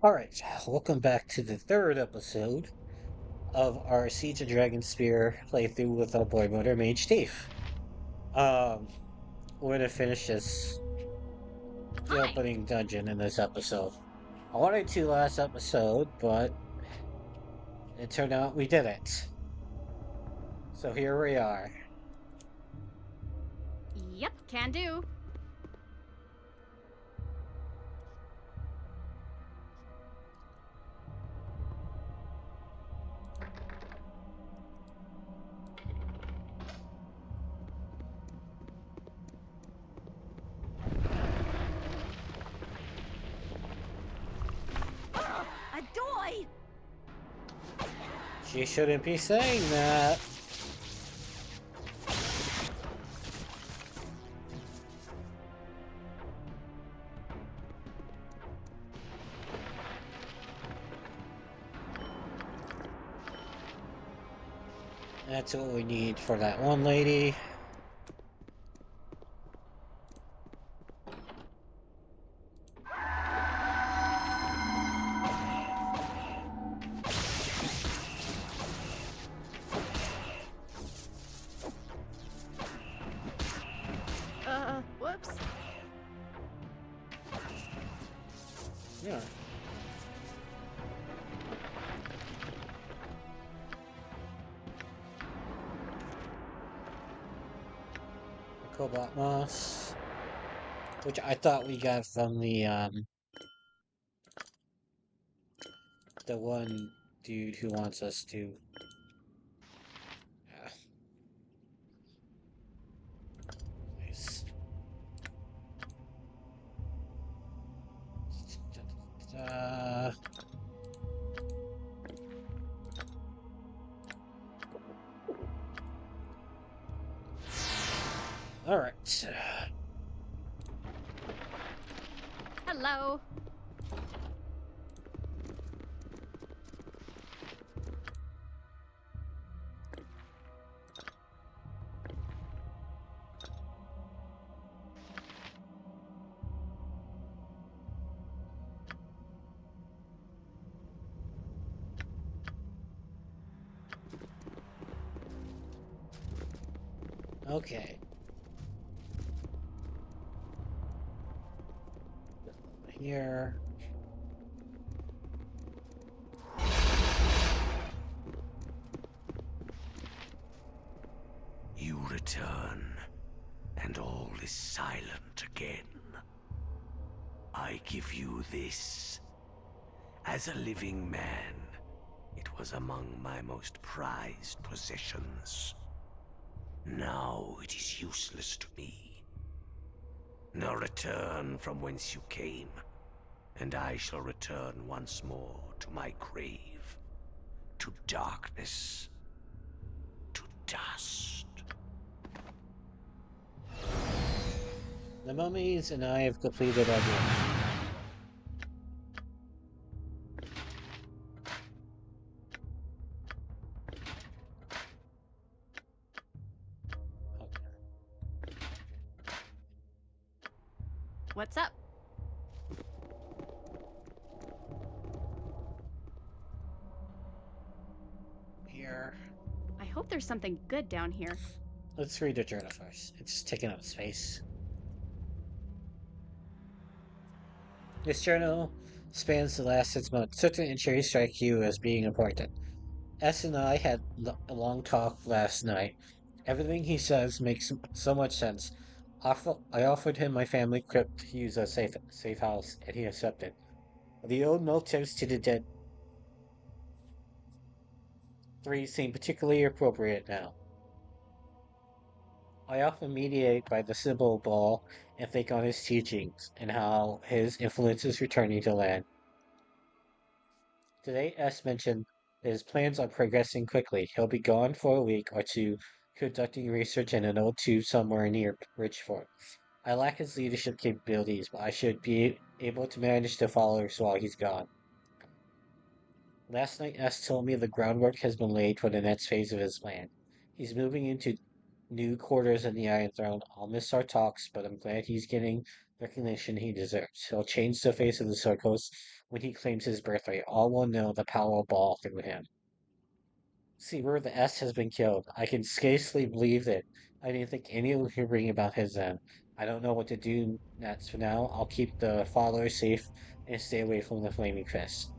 Alright, welcome back to the third episode of our Siege of Dragonspear playthrough with our Boymoder Mage Thief. Um, we're gonna finish the Hi. opening dungeon in this episode. I wanted to last episode, but it turned out we did it. So here we are. Yep, can do. A doy! She shouldn't be saying that. That's what we need for that one lady. Whoops. Yeah. Cobalt Moss. Which I thought we got from the one dude who wants us to. Yeah, nice. Uh, all right. Hello. Okay. Here. You return, and all is silent again. I give you this. As a living man, it was among my most prized possessions. Now it is useless to me. Now return from whence you came, and I shall return once more to my grave, to darkness, to dust. The mummies and I have completed our journey. Okay. What's up? Here. I hope there's something good down here. Let's read the journal first. It's taking up space. This journal spans the last 6 months. Certain entries strike you as being important. S and I had a long talk last night. Everything he says makes so much sense. I offered him my family crypt to use as safe house, and he accepted. The old motifs to the dead three seem particularly appropriate now. I often mediate by the Sybil Ball and think on his teachings and how his influence is returning to land. Today, S mentioned that his plans are progressing quickly. He'll be gone for a week or two, conducting research in an old tube somewhere near Bridgeport. I lack his leadership capabilities, but I should be able to manage the followers while he's gone. Last night, S told me the groundwork has been laid for the next phase of his plan. He's moving into new quarters in the Iron Throne. I'll miss our talks, but I'm glad he's getting recognition he deserves. He'll change the face of the Sword Coast when he claims his birthright. All will know the power will ball through him. See, where the S has been killed. I can scarcely believe it. I didn't think anyone would bring about his end. I don't know what to do next for now. I'll keep the followers safe and stay away from the Flaming Fist.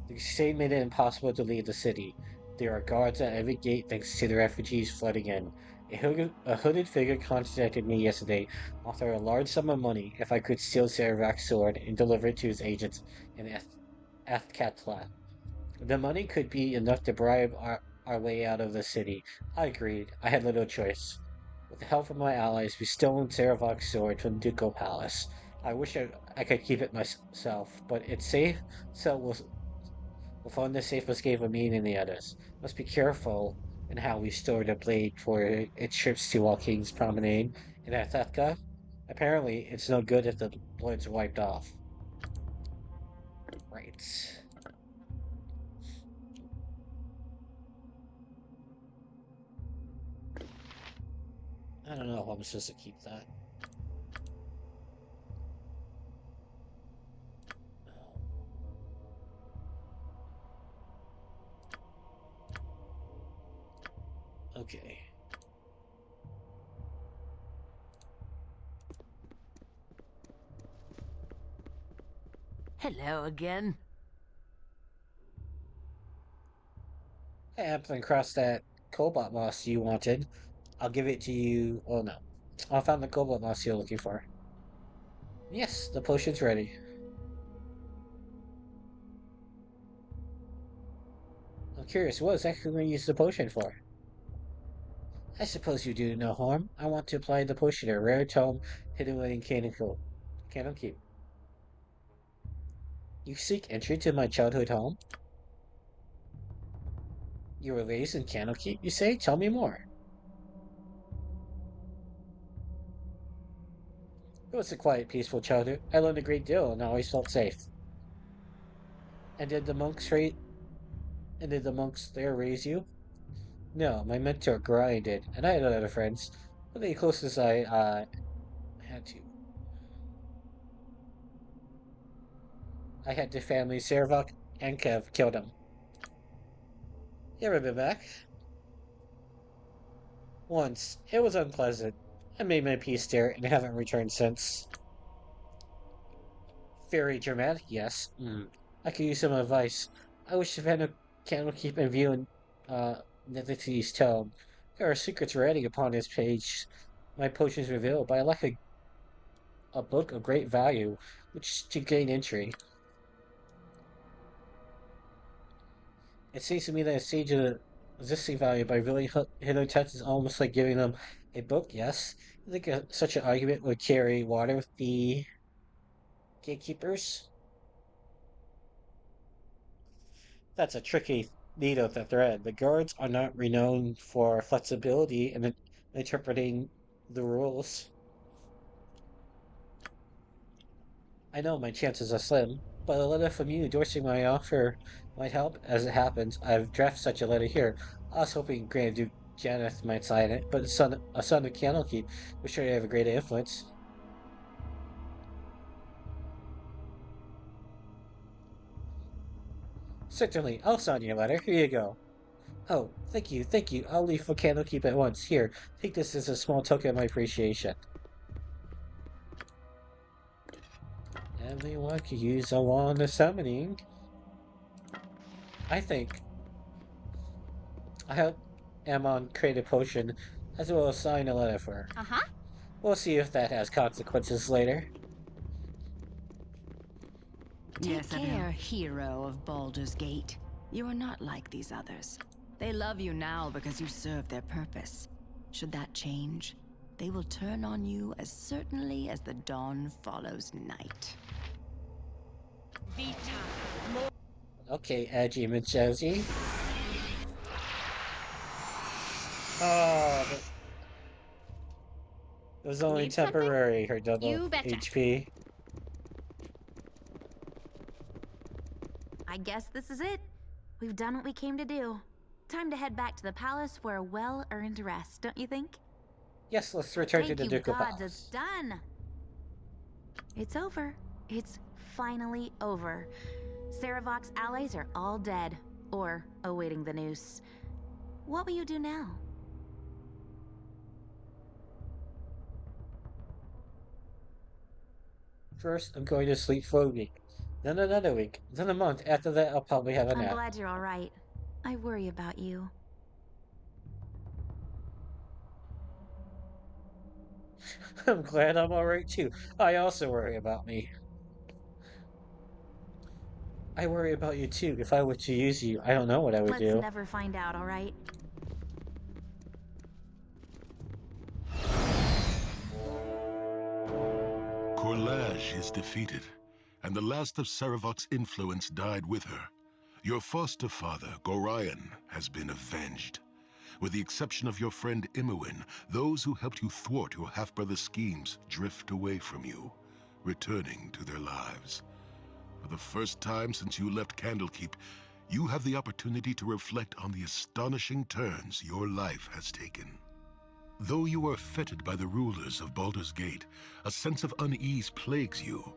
The crusade made it impossible to leave the city. There are guards at every gate thanks to the refugees flooding in. A hooded figure contacted me yesterday, offered a large sum of money if I could steal Saravak's sword and deliver it to his agents in Athkatla. The money could be enough to bribe our way out of the city. I agreed. I had little choice. With the help of my allies, we stolen Saravak's sword from the Ducal Palace. I wish I could keep it myself, but it's safe, so we'll find the safe escape of me and the others. Must be careful in how we store the blade for its trips to All King's Promenade in Athethka. Apparently, it's no good if the blood's wiped off. Right. I don't know if I'm supposed to keep that. Okay. Hello again. I happened across that cobalt moss you wanted. I'll give it to you. Oh no. I found the cobalt moss you're looking for. Yes, the potion's ready. I'm curious, what exactly are you going to use the potion for? I suppose you do no harm. I want to apply the potion to a rare tome hidden within Cannon Keep. You seek entry to my childhood home? You were raised in Cannon Keep, you say? Tell me more. It was a quiet, peaceful childhood. I learned a great deal and always felt safe. And did the monks rate and did the monks there raise you? No, my mentor grinded, and I had other friends, but the closest I had to. I had to family Servok and Kev killed him. You ever been back? Once. It was unpleasant. I made my peace there and haven't returned since. Very dramatic, yes. I could use some advice. I wish Savannah Candle keep in view in Nithity's tome. There are secrets writing upon his page. My potions reveal, but I like a book of great value, which to gain entry. It seems to me that a stage of the existing value by really hitting text is almost like giving them a book, yes? I think such an argument would carry water with the gatekeepers. That's a tricky needle to thread. The guards are not renowned for flexibility in interpreting the rules. I know my chances are slim, but a letter from you endorsing my offer might help. As it happens, I've drafted such a letter here. I was hoping Grand Duke Janeth might sign it, but a son of Candlekeep would sure have a great influence. Certainly, I'll sign your letter. Here you go. Oh, thank you, thank you. I'll leave for Candlekeep at once. Here, take this as a small token of my appreciation. Everyone could use a wand of summoning. I think I hope Amon create a potion as well as sign a letter for her. Uh-huh. We'll see if that has consequences later. Take care, hero of Baldur's Gate. You are not like these others. They love you now because you serve their purpose. Should that change, they will turn on you as certainly as the dawn follows night. Okay, Edgy Machosi. Oh, it was only Need something? temporary, her double You betcha. HP. I guess this is it. We've done what we came to do. Time to head back to the palace for a well-earned rest, don't you think? Yes, let's return to Thank the you, Ducal gods, it's Palace. done. It's over. It's finally over. Saravok's allies are all dead, or awaiting the noose. What will you do now? First, I'm going to sleep for a week. Then another week. Then a month. After that, I'll probably have a I'm nap. glad you're all right. I worry about you. I'm glad I'm alright too. I also worry about me. I worry about you too. If I were to use you, I don't know what I would Let's do. never find out, all right? Korlaj is defeated, and the last of Saravok's influence died with her. Your foster father, Gorion, has been avenged. With the exception of your friend Imoen, those who helped you thwart your half-brother's schemes drift away from you, returning to their lives. For the first time since you left Candlekeep, you have the opportunity to reflect on the astonishing turns your life has taken. Though you are fettered by the rulers of Baldur's Gate, a sense of unease plagues you.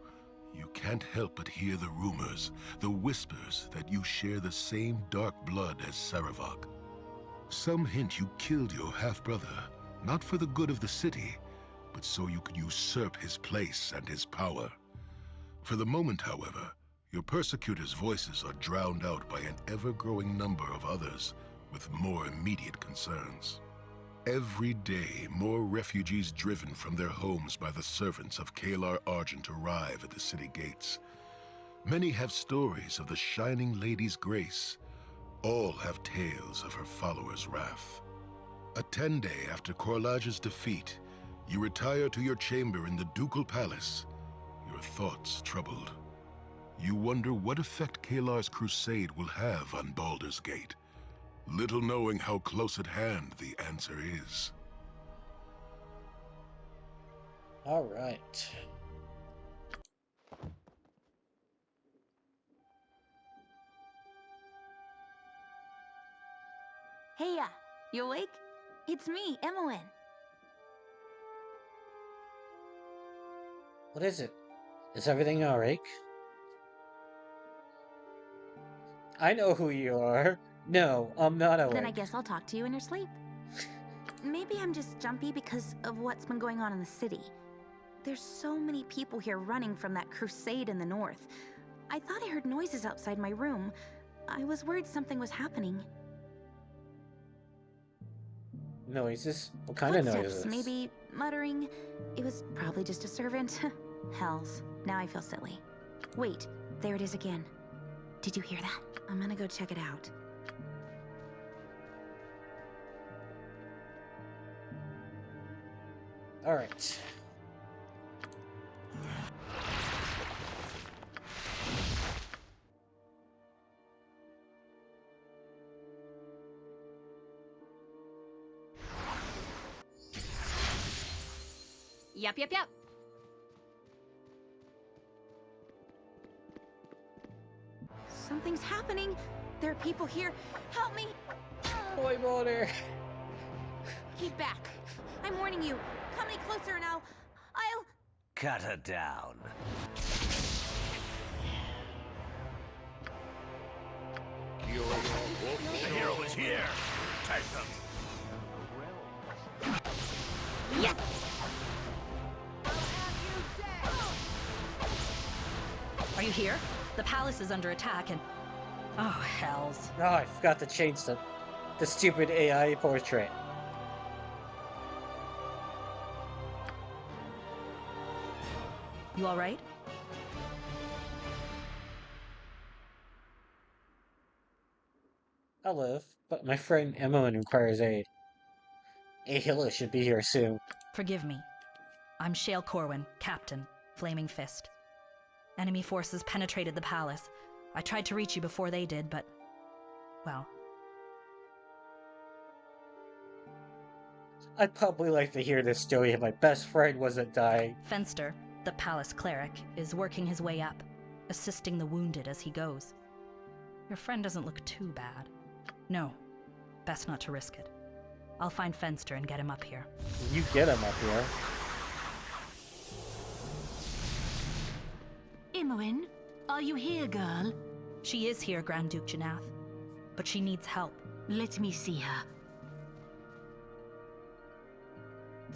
You can't help but hear the rumors, the whispers that you share the same dark blood as Saravok. Some hint you killed your half-brother, not for the good of the city, but so you could usurp his place and his power. For the moment, however, your persecutors' voices are drowned out by an ever-growing number of others with more immediate concerns. Every day, more refugees driven from their homes by the servants of Kalar Argent arrive at the city gates. Many have stories of the Shining Lady's grace. All have tales of her followers' wrath. A 10-day after Korlaj's defeat, you retire to your chamber in the Ducal Palace, your thoughts troubled. You wonder what effect Kalar's crusade will have on Baldur's Gate, little knowing how close at hand the answer is. Alright. Heya, you awake? It's me, Imoen. What is it? Is everything alright? I know who you are. No, I'm not Then I awake. guess I'll talk to you in your sleep. Maybe I'm just jumpy because of what's been going on in the city. There's so many people here running from that crusade in the north. I thought I heard noises outside my room. I was worried something was happening. Noises? What kind of Footsteps, noises? maybe muttering. It was probably just a servant. Hells, now I feel silly. Wait, there it is again. Did you hear that? I'm gonna go check it out. Alright. Yep. Something's happening. There are people here. Help me! Boymoder! Keep back. I'm warning you. Come any closer and I'll... Cut her down. The hero is here. Take them. Yes. Are you here? The palace is under attack and... Oh, hells. Oh, I forgot to change the stupid AI portrait. You alright? I live, but my friend Emmeline requires aid. A healer should be here soon. Forgive me. I'm Shale Corwin, Captain, Flaming Fist. Enemy forces penetrated the palace. I tried to reach you before they did, but... well... I'd probably like to hear this story if my best friend wasn't dying. Fenster, the palace cleric, is working his way up, assisting the wounded as he goes. Your friend doesn't look too bad. No, best not to risk it. I'll find Fenster and get him up here. You get him up here. Are you here, girl? She is here, Grand Duke Janath, but she needs help. Let me see her.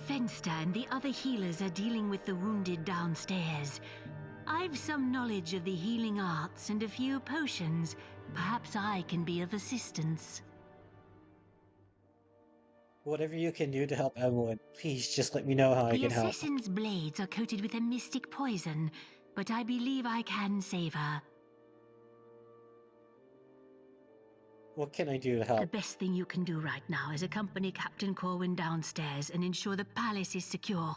Fenster and the other healers are dealing with the wounded downstairs. I've some knowledge of the healing arts and a few potions. Perhaps I can be of assistance. Whatever you can do to help Evelyn, please just let me know how I The can help. assassin's blades are coated with a mystic poison, but I believe I can save her. What can I do to The help? best thing you can do right now is accompany Captain Corwin downstairs and ensure the palace is secure.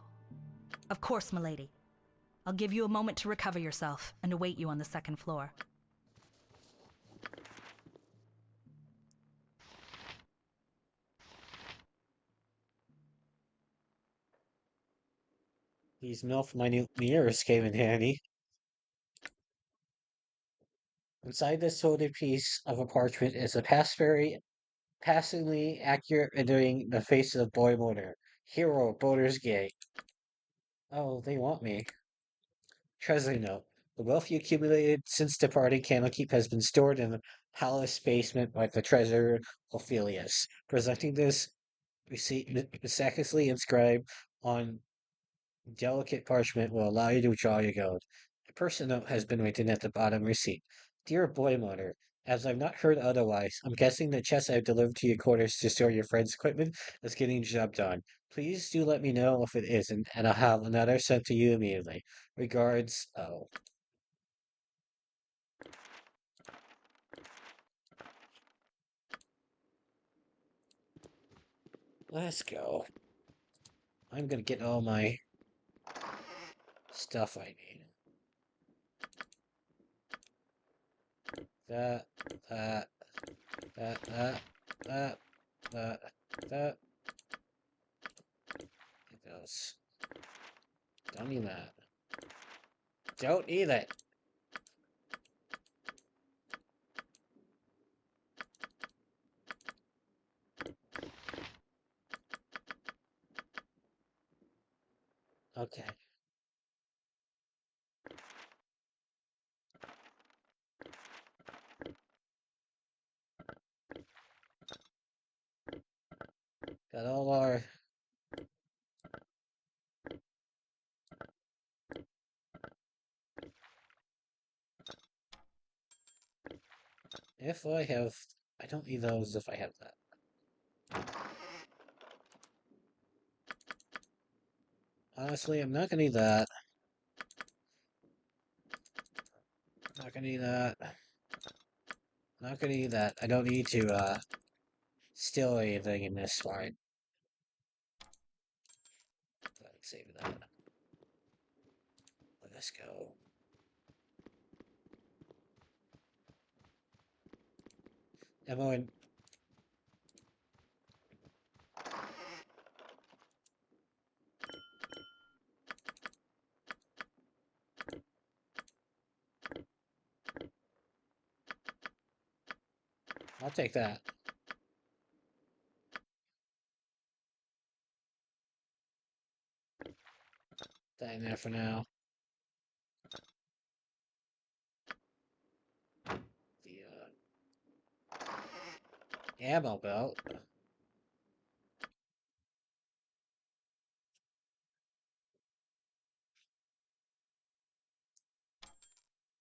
Of course, milady. I'll give you a moment to recover yourself and await you on the second floor. These MILF minute mirrors came in handy. Inside this folded piece of parchment is a passingly accurate rendering the face of Boymoder, hero of Baldur's Gate. Oh, they want me. Treasury note. The wealth you accumulated since departing Candlekeep has been stored in the palace basement by the treasurer Ophelius. Presenting this receipt meticulously inscribed on delicate parchment will allow you to withdraw your gold. A personal note has been written at the bottom receipt. Dear Boymoder, as I've not heard otherwise, I'm guessing the chest I've delivered to your quarters to store your friend's equipment is getting the job done. Please do let me know if it isn't, and I'll have another sent to you immediately. Regards, oh. Let's go. I'm gonna get all my stuff I need. That, that, that, that, that, that, that. It goes. Don't need that. Don't need it. Okay. Got all our... If I have... I don't need those if I have that. Honestly, I'm not gonna need that. Not gonna need that. Not gonna need that. I don't need to, steal anything in this fight. Save that. Let's go. Emily, I'll take that. That in there for now. The, ammo belt.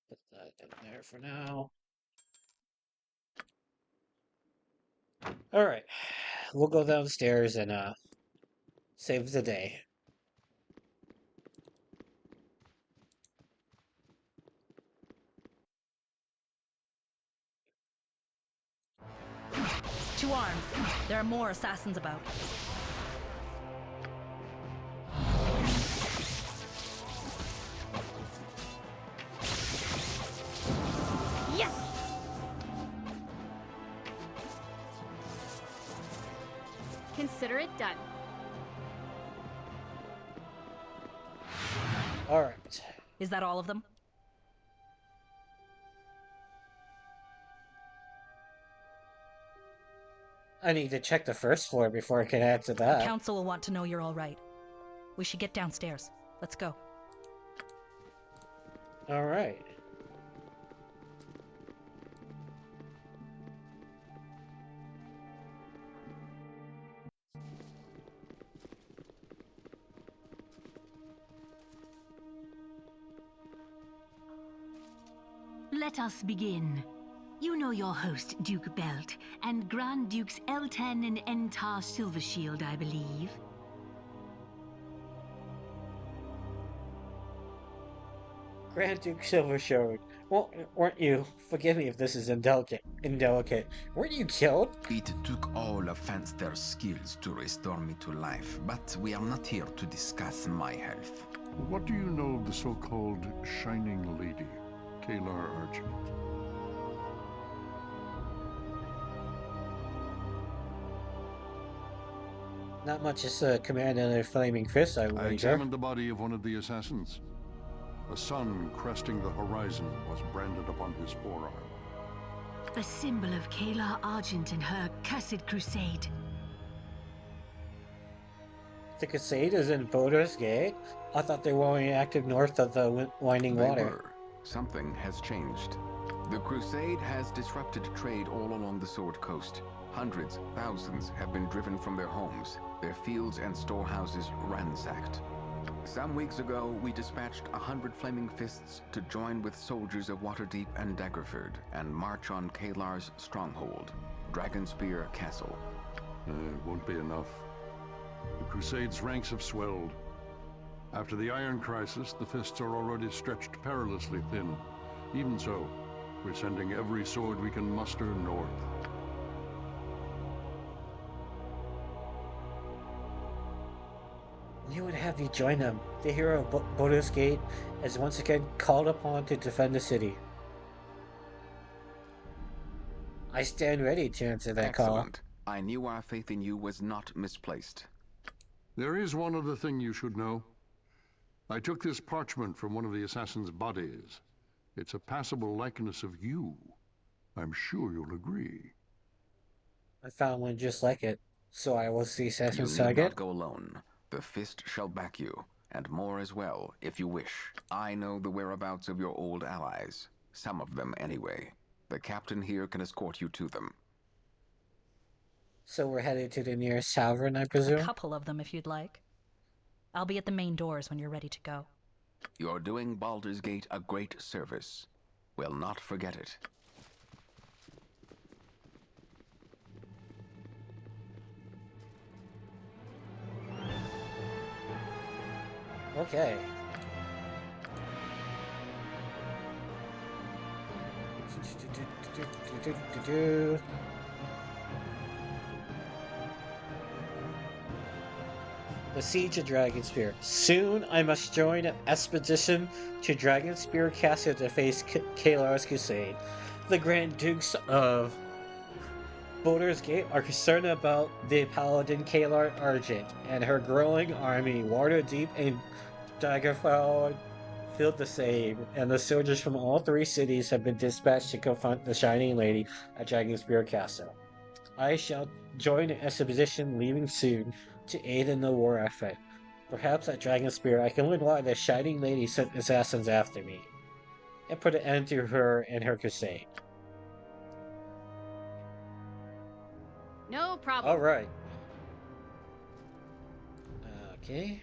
Put that in there for now. Alright. We'll go downstairs and, save the day. To arms. There are more assassins about. Yes! Consider it done. Alright. Is that all of them? I need to check the first floor before I can add to The that. council will want to know you're all right. We should get downstairs. Let's go. Alright. let us begin. You know your host, Duke Belt, and Grand Dukes Elten and Entar Silvershield, I believe. Grand Duke Silvershard. Well, weren't you? Forgive me if this is indelicate. Weren't you killed? It took all of Fanster's skills to restore me to life, but we are not here to discuss my health. What do you know of the so-called Shining Lady, Kalar Argent? Not much as a command and a flaming fist, I I wager. examined the body of one of the assassins. A sun cresting the horizon was branded upon his forearm. A symbol of Kalar Argent and her cursed crusade. The Crusade is in Baldur's Gate? I thought they were only active north of the Winding They Water. were. Something has changed. The Crusade has disrupted trade all along the Sword Coast. Hundreds, thousands have been driven from their homes, their fields and storehouses ransacked. Some weeks ago, we dispatched 100 Flaming Fists to join with soldiers of Waterdeep and Daggerford and march on Kalar's stronghold, Dragonspear Castle. It won't be enough. The Crusade's ranks have swelled. After the Iron Crisis, the Fists are already stretched perilously thin. Even so, we're sending every sword we can muster north. You would have you join them. The hero of Baldur's Gate is once again called upon to defend the city. I stand ready to answer that call. Excellent. I knew our faith in you was not misplaced. There is one other thing you should know. I took this parchment from one of the assassin's bodies. It's a passable likeness of you. I'm sure you'll agree. I found one just like it, so I was the You assassin's need target. not go alone. The Fist shall back you, and more as well, if you wish. I know the whereabouts of your old allies. Some of them, anyway. The captain here can escort you to them. So we're headed to the nearest tavern, I A presume? couple of them if you'd like. I'll be at the main doors when you're ready to go. You're doing Baldur's Gate a great service. We'll not forget it. Okay. The Siege of Dragonspear. Soon I must join an expedition to Dragonspear Castle to face Kalar's crusade. The Grand Dukes of Baldur's Gate are concerned about the paladin Kalar Argent and her growing army. Waterdeep and Daggerford feel the same, and the soldiers from all three cities have been dispatched to confront the Shining Lady at Dragonspear Castle. I shall join the expedition leaving soon to aid in the war effort. Perhaps at Dragonspear I can learn why the Shining Lady sent assassins after me, and put an end to her and her crusade. No problem. Alright. Okay.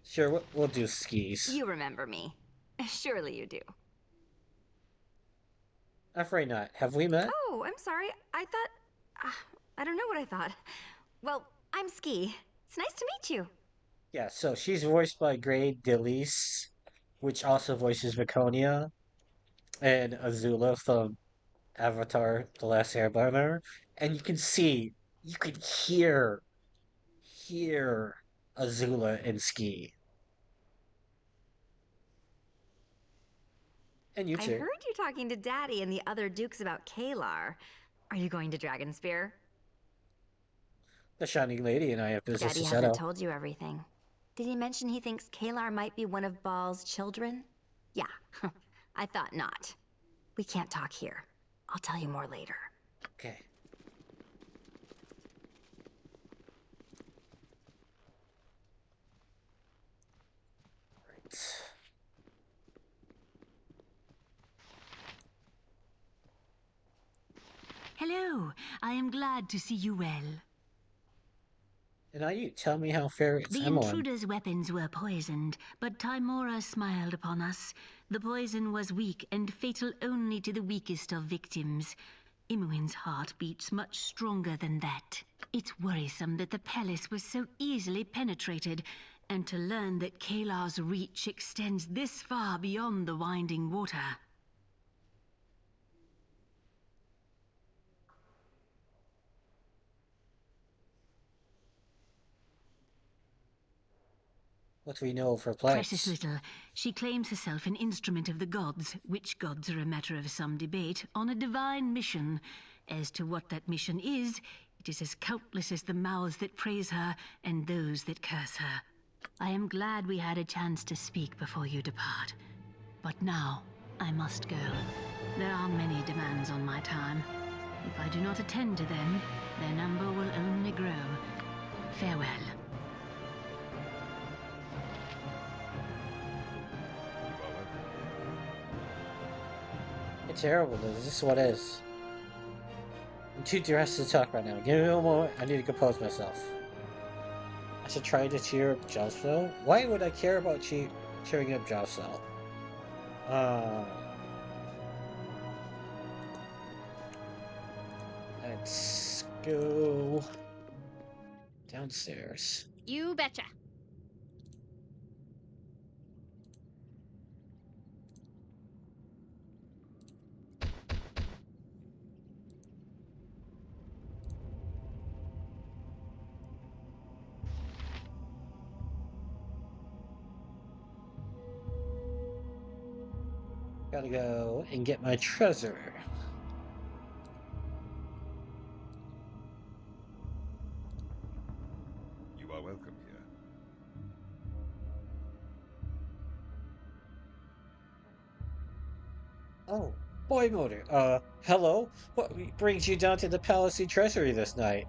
Sure, we'll do skis. You remember me. Surely you do. I'm afraid not. Have we met? Oh, I'm sorry. I thought... I don't know what I thought. Well, I'm Ski. It's nice to meet you. Yeah, so she's voiced by Gray Delis, which also voices Viconia, and Azula from Avatar: The Last Airbender. And you can hear Azula and Ski. And you I too. heard you talking to Daddy and the other dukes about Kalar. Are you going to Dragonspear? The Shining Lady and I have business Daddy to hasn't settle. told you everything. Did he mention he thinks Kalar might be one of Baal's children? Yeah, I thought not. We can't talk here. I'll tell you more later. Okay. Right. Hello, I am glad to see you well. And now you tell me how fair it's The Emmeline. intruder's weapons were poisoned, but Timora smiled upon us. The poison was weak and fatal only to the weakest of victims. Imoen's heart beats much stronger than that. It's worrisome that the palace was so easily penetrated, and to learn that Kalar's reach extends this far beyond the winding water. What do we know of her Precious plans? little. She claims herself an instrument of the gods, which gods are a matter of some debate, on a divine mission. As to what that mission is, it is as countless as the mouths that praise her and those that curse her. I am glad we had a chance to speak before you depart. But now, I must go. There are many demands on my time. If I do not attend to them, their number will only grow. Farewell. It's terrible. This is what it is. I'm too dressed to talk right now. Give me a moment. I need to compose myself. I should try to cheer up Josflo. Why would I care about cheering up Josflo? Uh, let's go downstairs. You betcha. Gotta go and get my treasure. You are welcome here. Oh, Boymoder. Hello? What brings you down to the Palace Treasury this night?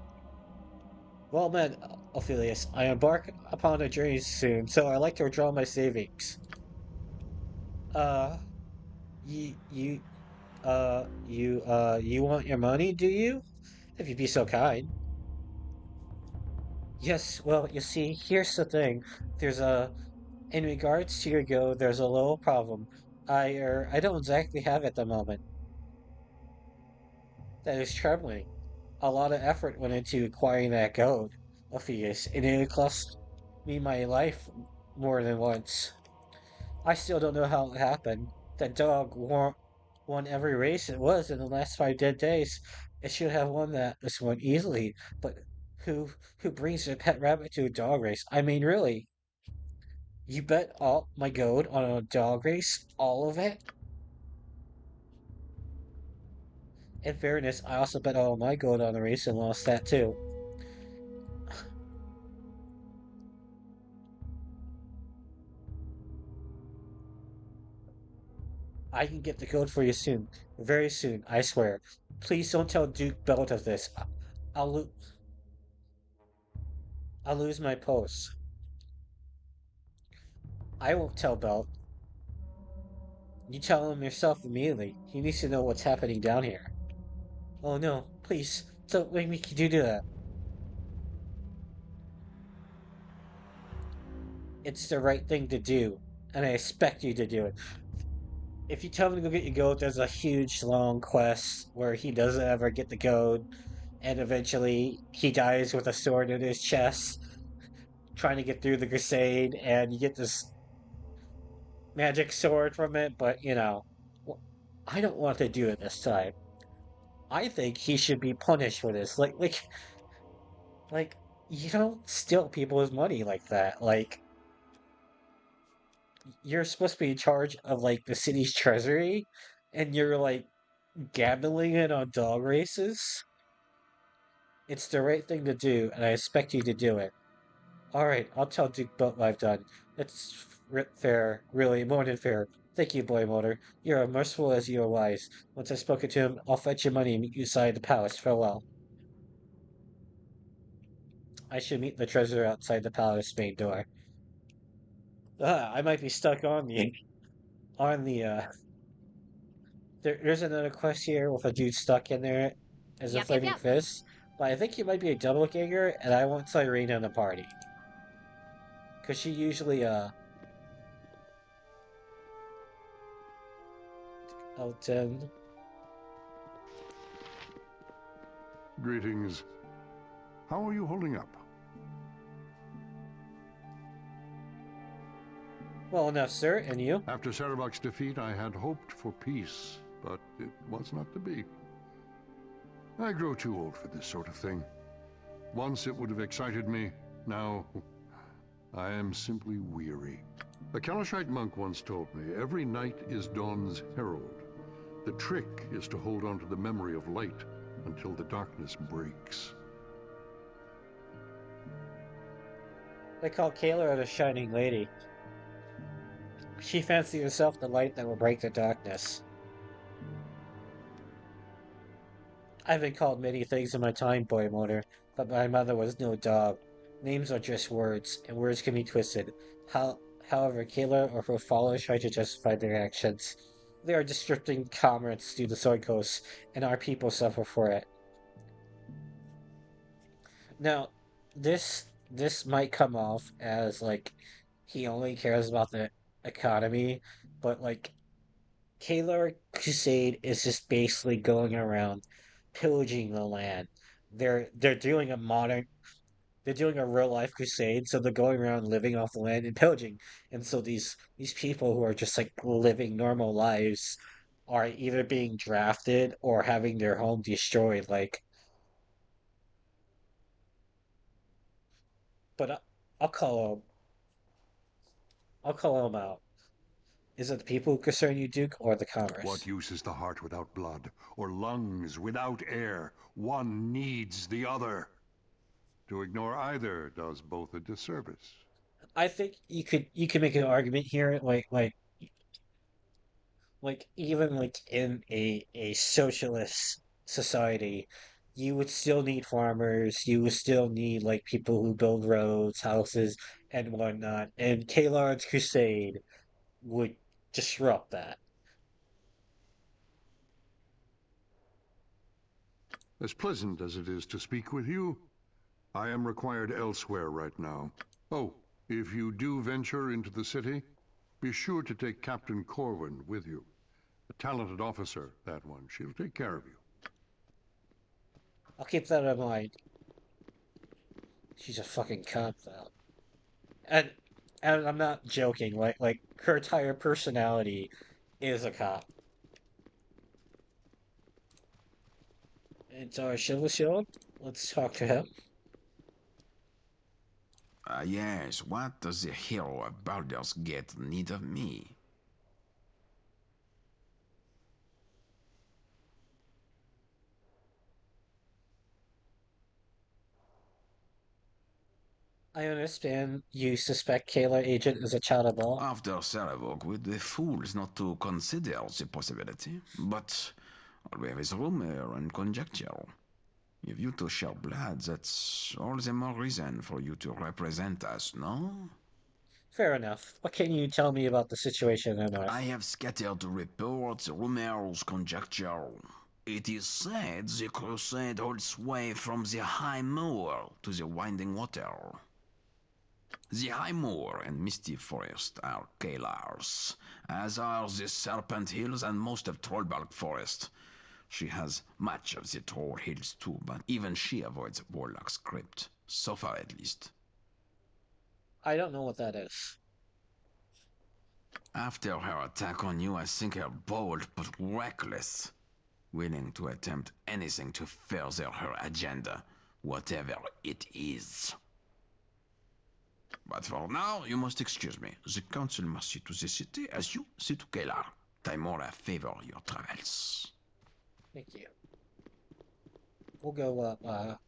Well met, Ophelius. I embark upon a journey soon, so I like to withdraw my savings. Uh, you, you want your money, do you? If you'd be so kind. Yes, well, you see, here's the thing. There's a, in regards to your guild, there's a little problem. I don't exactly have at the moment. That is troubling. A lot of effort went into acquiring that gold, Ophius, and it cost me my life more than once. I still don't know how it happened. That dog won every race it was in the last 5 dead days. It should have won this one easily, but who brings a pet rabbit to a dog race? I mean, really, you bet all my gold on a dog race, all of it? In fairness, I also bet all my gold on the race and lost that too. I can get the code for you soon. Very soon, I swear. Please don't tell Duke Belt of this. I'll, lo- I'll lose my post. I won't tell Belt. You tell him yourself immediately. He needs to know what's happening down here. Oh no, please, don't make me do that. It's the right thing to do, and I expect you to do it. If you tell him to go get your goat, there's a huge long quest where he doesn't ever get the goat, and eventually he dies with a sword in his chest, trying to get through the crusade, and you get this magic sword from it, but I don't want to do it this time. I think he should be punished for this. Like, you don't steal people's money like that. Like, you're supposed to be in charge of like the city's treasury, and you're like gambling it on dog races. It's the right thing to do, and I expect you to do it. All right, I'll tell Duke about what I've done. It's fair, really, more than fair. Thank you, Boymoder. You're as merciful as you are wise. Once I've spoken to him, I'll fetch your money and meet you inside the palace. Farewell. I should meet the treasurer outside the palace main door. I might be stuck on the. There's another quest here with a dude stuck in there as a Yep, yep, flaming yep. fist. But I think you might be a doppelganger, and I want Cyrene in the party. Because she usually, Elton. Greetings. How are you holding up? Well enough, sir, and you? After Sarevok's defeat, I had hoped for peace, but it was not to be. I grow too old for this sort of thing. Once it would have excited me, now I am simply weary. A Kalashite monk once told me, every night is dawn's herald. The trick is to hold on to the memory of light until the darkness breaks. They call Kayla the Shining Lady. She fancies herself the light that will break the darkness. I've been called many things in my time, Boymoder, but my mother was no dog. Names are just words, and words can be twisted. However, Kayla or her followers try to justify their actions. They are disrupting commerce through the Sword Coast, and our people suffer for it. Now, this might come off as like he only cares about the economy, but like Kalar Crusade is just basically going around pillaging the land. They're doing a modern they're doing a real life crusade, so they're going around living off the land and pillaging. And so these people who are just like living normal lives are either being drafted or having their home destroyed. Like, but I'll call them. I'll call them out. Is it the people who concern you, Duke, or the What commerce? use is the heart without blood, or lungs without air? One needs the other. To ignore either does both a disservice. I think you could make an argument here, like even like in a socialist society, you would still need farmers, you would still need like people who build roads, houses, and whatnot. And Kalard's crusade would disrupt that. As pleasant as it is to speak with you, I am required elsewhere right now. Oh, if you do venture into the city, be sure to take Captain Corwin with you. A talented officer, that one. She'll take care of you. I'll keep that in mind. She's a fucking cop though. And and I'm not joking, like her entire personality is a cop. It's our Shield. Let's talk to him. Yes, what does the hero of Baldur's Gate need of me? I understand you suspect Kayla Agent is a child of Ball. After Sarevok, we'd be fools not to consider the possibility, but there is rumor and conjecture. If you two share blood, that's all the more reason for you to represent us, no? Fair enough. What can you tell me about the situation in the I North? have scattered reports, rumors, conjecture. It is said the crusade holds sway from the high moor to the winding water. The high moor and misty forest are Kalar's, as are the Serpent Hills and most of Trollbark Forest. She has much of the Troll Hills too, but even she avoids Warlock's crypt, so far at least. I don't know what that is. After her attack on you, I think her bold but reckless, willing to attempt anything to further her agenda, whatever it is. But for now, you must excuse me. The council must see to the city as you see to Kalar. Timora favor your travels. Thank you. We'll go up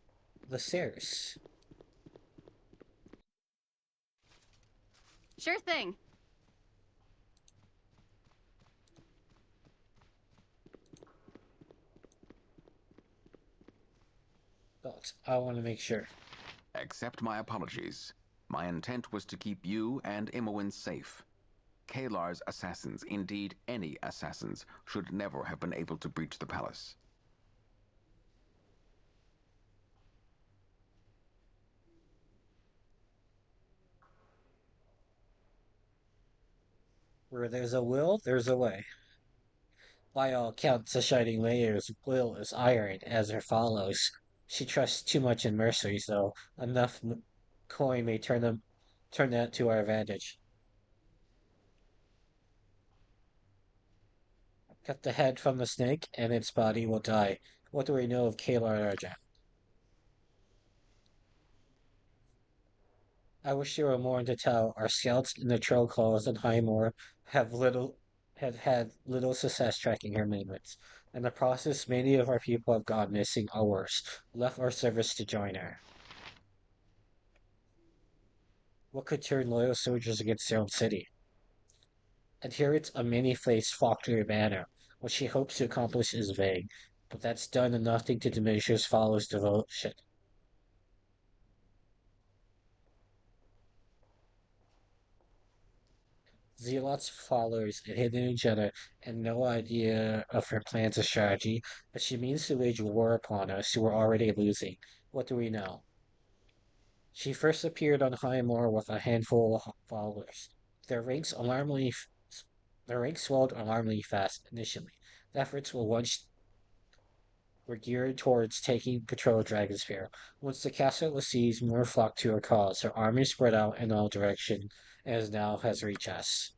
the stairs. Sure thing. But I want to make sure. Accept my apologies. My intent was to keep you and Imowen safe. Kalar's assassins, indeed any assassins, should never have been able to breach the palace. Where there's a will, there's a way. By all accounts, the Shining Layer's will is iron, as her follows. She trusts too much in mercenaries, though. Enough coin may turn that to our advantage. Cut the head from the snake, and its body will die. What do we know of Kalar Arja? I wish there were more to tell. Our scouts in the Troll Claws and Highmore have had little success tracking her movements. In the process, many of our people have gone missing or worse, left our service to join her. What could turn loyal soldiers against their own city? Adherents of many-faced Faulkner banner. What she hopes to accomplish is vague, but that's done nothing to diminish his followers' devotion. Zealot's followers had hidden each other and no idea of her plans or strategy, but she means to wage war upon us who are already losing. What do we know? She first appeared on High Moor with a handful of followers. Their ranks alarmingly their ranks swelled alarmingly fast initially. The efforts were geared towards taking control of Dragonspear. Once the castle was seized, more flocked to her cause. Her army spread out in all directions, and now has reached us.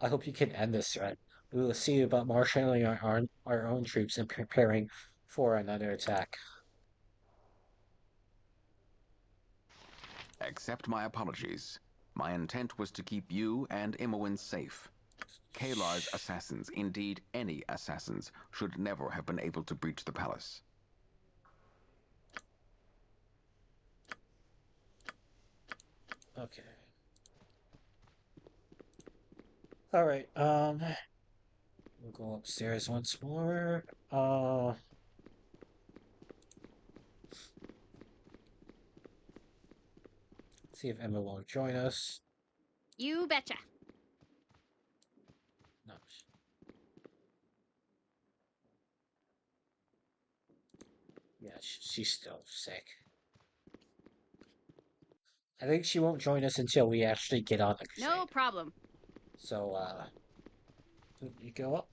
I hope you can end this threat. We will see about marshaling our own troops and preparing for another attack. Accept my apologies. My intent was to keep you and Imowen safe. Kalar's assassins, indeed any assassins, should never have been able to breach the palace. Okay. Alright, we'll go upstairs once more. See if Emma will join us. You betcha. No. Yeah, she's still sick. I think she won't join us until we actually get on the crusade. No problem. So, we go up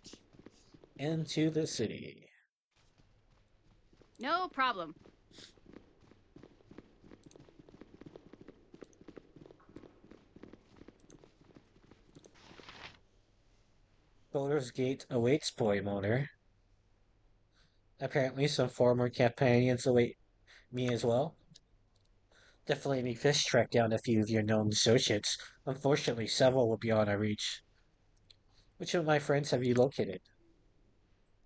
into the city. No problem. Baldur's Gate awaits Boymoder. Apparently, some former companions await me as well. The Flaming Fish tracked down a few of your known associates. Unfortunately, several will be on our reach. Which of my friends have you located?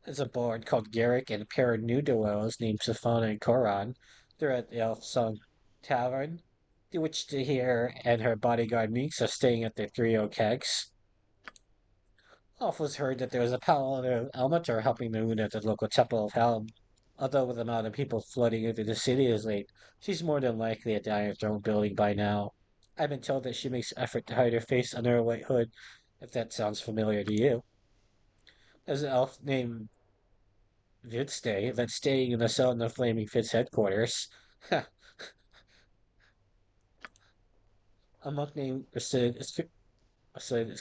There's a bard called Garrick and a pair of new dwellers named Safana and Koran. They're at the Elf Song Tavern. The witch to here and her bodyguard Meeks are staying at the Three Oak Kegs. Off was heard that there was a paladin of Elmator helping the wounded at the local Temple of Helm. Although with the amount of people flooding into the city as late, she's more than likely at the Iron Throne building by now. I've been told that she makes effort to hide her face under a white hood, if that sounds familiar to you. There's an elf named Vidstay that's staying in the cell in the Flaming Fitz headquarters. A monk named Sid is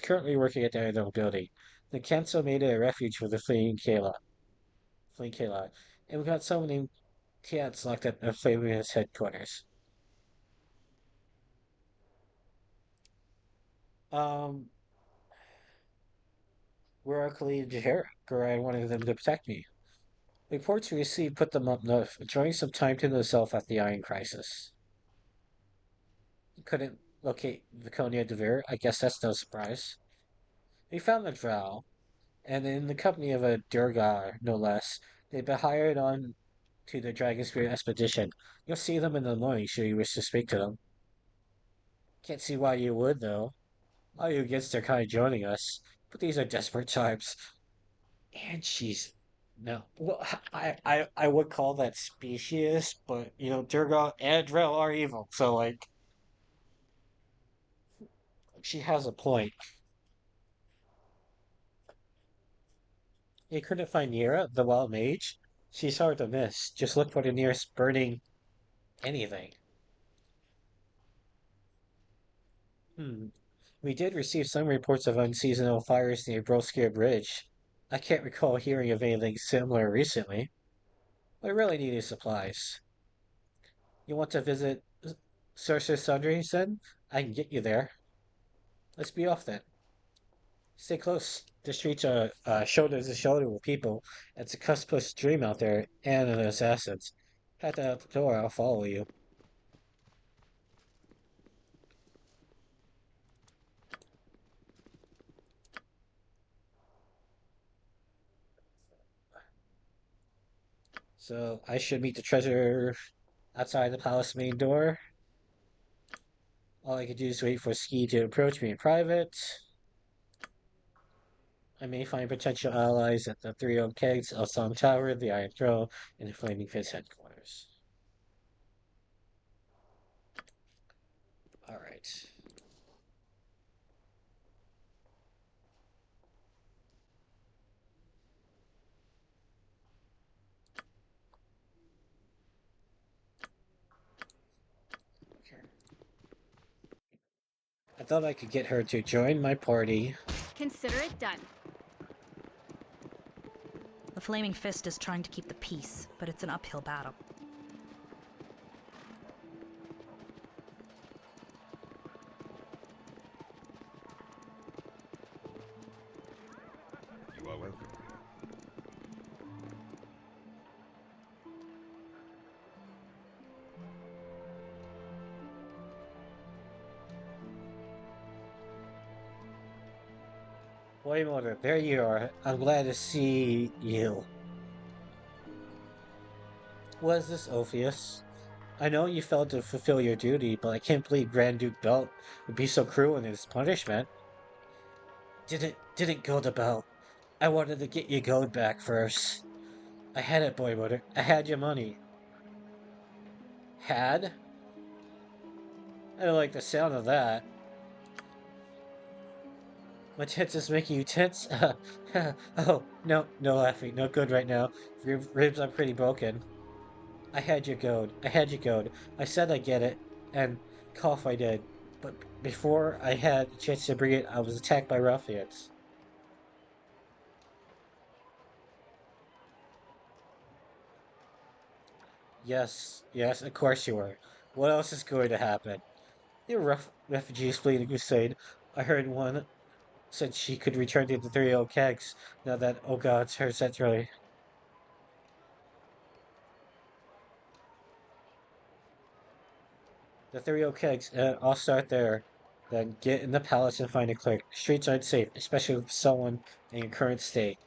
currently working at the Iron Throne building. The council made it a refuge for the fleeing Kayla, and we got someone named Cats locked at the Flaming Fitz headquarters. Um, Where are Khalid and Jahara? I wanted them to protect me. Reports we received put them up north, enjoying some time to themselves at the Iron Crisis. Couldn't locate Viconia Devere. I guess that's no surprise. We found the drow, and in the company of a Durgar, no less, they've been hired on to the Dragonspear expedition. You'll see them in the morning should you wish to speak to them. Can't see why you would, though. Are you against their kind joining us? But these are desperate times. And she's no. Well, I would call that specious, but Durga and Drell are evil, so she has a point. You couldn't find Nira, the wild mage? She's hard to miss. Just look for the nearest burning anything. Hmm. We did receive some reports of unseasonal fires near Dragonspear Bridge. I can't recall hearing of anything similar recently. What I really need is supplies. You want to visit Sorcerer's Sundry, then? I can get you there. Let's be off then. Stay close. The streets are shoulder to shoulder with people. It's a cuspus dream out there, and an assassins. Head out the door, I'll follow you. So I should meet the treasure outside the palace main door. All I can do is wait for Ski to approach me in private. I may find potential allies at the Three Oak Kegs, Elson Tower, the Iron Throne, and the Flaming Fist headquarters. Alright. Okay. I thought I could get her to join my party. Consider it done. The Flaming Fist is trying to keep the peace, but it's an uphill battle. You are welcome. Boymoder, there you are. I'm glad to see you. What is this, Ophius? I know you failed to fulfill your duty, but I can't believe Grand Duke Belt would be so cruel in his punishment. Didn't go to Belt. I wanted to get your gold back first. I had it, Boymoder. I had your money. Had? I don't like the sound of that. My tense is making you tense? Oh, no, no laughing. No good right now. Ribs are pretty broken. I had your goad. I had your goad. I said I get it, and cough I did. But before I had a chance to bring it, I was attacked by ruffians. Yes, yes, of course you were. What else is going to happen? There were refugees fleeing the crusade. I heard one said she could return to the three old kegs. Now that, oh god, her centrally. The three old kegs, I'll start there. Then get in the palace and find a clerk. Streets aren't safe, especially with someone in your current state.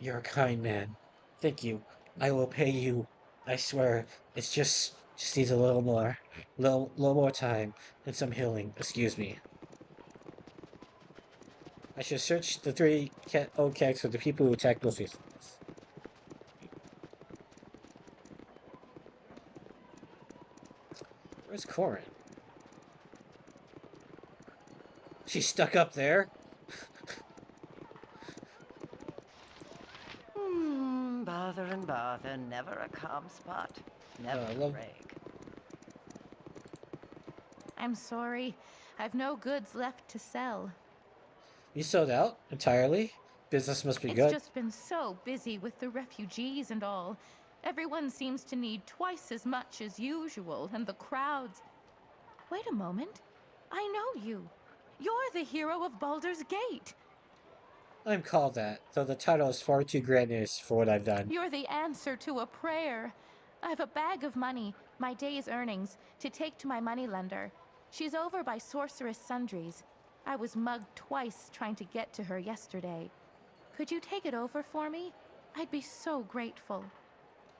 You're a kind man. Thank you. I will pay you. I swear. It's just needs a little more, little more time and some healing. Excuse me. I should search the three old kegs for the people who attacked Luffy. Where's Corin? She's stuck up there. Bother and bother, never a calm spot, never a break. I'm sorry. I've no goods left to sell. You sold out entirely? Business must be It's good. just been so busy with the refugees and all. Everyone seems to need twice as much as usual, and the crowds. Wait a moment. I know you. You're the hero of Baldur's Gate. I'm called that, though the title is far too grandiose for what I've done. You're the answer to a prayer. I have a bag of money, my day's earnings, to take to my moneylender. She's over by Sorceress Sundry's. I was mugged twice trying to get to her yesterday. Could you take it over for me? I'd be so grateful.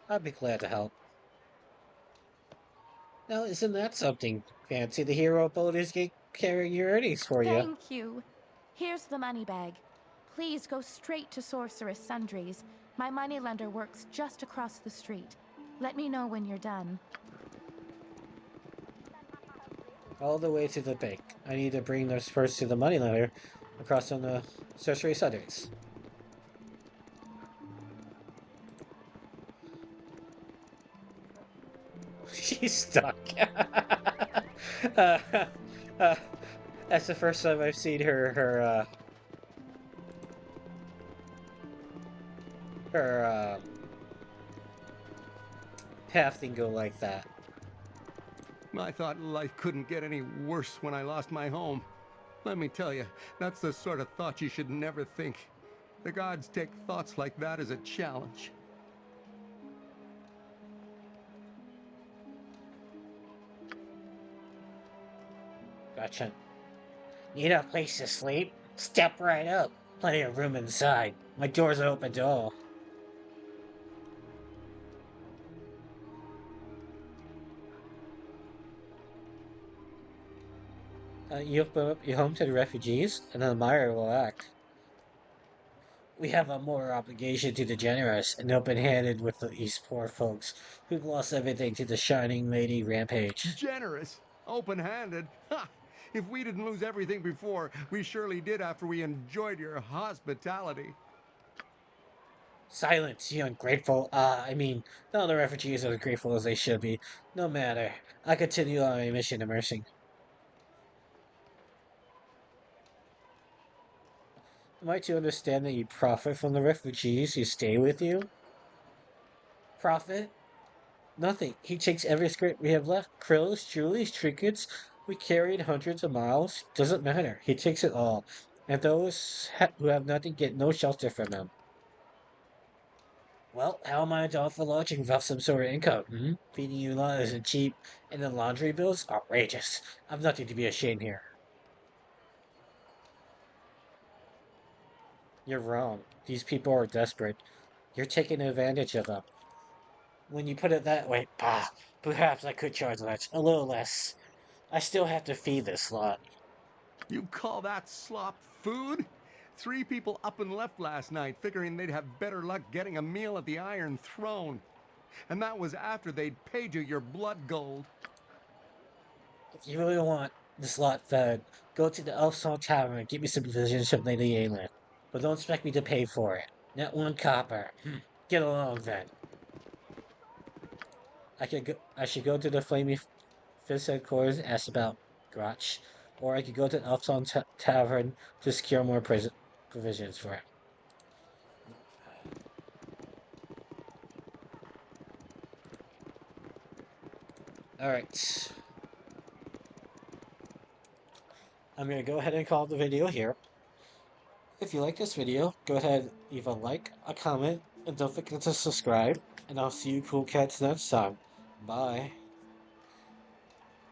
I'd be glad to help. Now, isn't that something? Fancy the hero of Baldur's Gate carrying your earnings for you. Thank you. Here's the money bag. Please go straight to Sorceress Sundry's. My moneylender works just across the street. Let me know when you're done. All the way to the bank. I need to bring those first to the moneylender across on the Sorcery Sundays. She's stuck. uh, uh, That's the first time I've seen her path thing go like that. I thought life couldn't get any worse when I lost my home. Let me tell you, that's the sort of thought you should never think. The gods take thoughts like that as a challenge. Gotcha. Need a place to sleep? Step right up. Plenty of room inside. My door's open to all. You open up your home to the refugees, and the admirer will act. We have a moral obligation to the generous and open-handed with these poor folks who've lost everything to the Shining Lady rampage. Generous? Open-handed? Ha! If we didn't lose everything before, we surely did after we enjoyed your hospitality. Silence, you ungrateful. None of the refugees are as grateful as they should be. No matter. I continue on my mission of mercy. Am I to understand that you profit from the refugees who stay with you? Profit? Nothing. He takes every script we have left. Krills, jewelries, trinkets. We carried hundreds of miles. Doesn't matter. He takes it all. And who have nothing get no shelter from him. Well, how am I to offer lodging without some sort of income? Hmm? Feeding you lot isn't cheap, and the laundry bills? Outrageous. I've nothing to be ashamed here. You're wrong. These people are desperate. You're taking advantage of them. When you put it that way, perhaps I could charge less, a little less. I still have to feed this lot. You call that slop food? 3 people up and left last night, figuring they'd have better luck getting a meal at the Iron Throne. And that was after they'd paid you your blood gold. If you really want this lot fed, go to the Elf Song Tavern and get me some provisions from Lady Aelin. But don't expect me to pay for it. Not 1 copper. Get along then. I should go to the Flaming Fist headquarters and ask about Grotch. Or I could go to the Elf Song Tavern to secure more provisions for it. Alright. I'm going to go ahead and call the video here. If you like this video, go ahead and leave a like, a comment, and don't forget to subscribe. And I'll see you cool cats next time. Bye.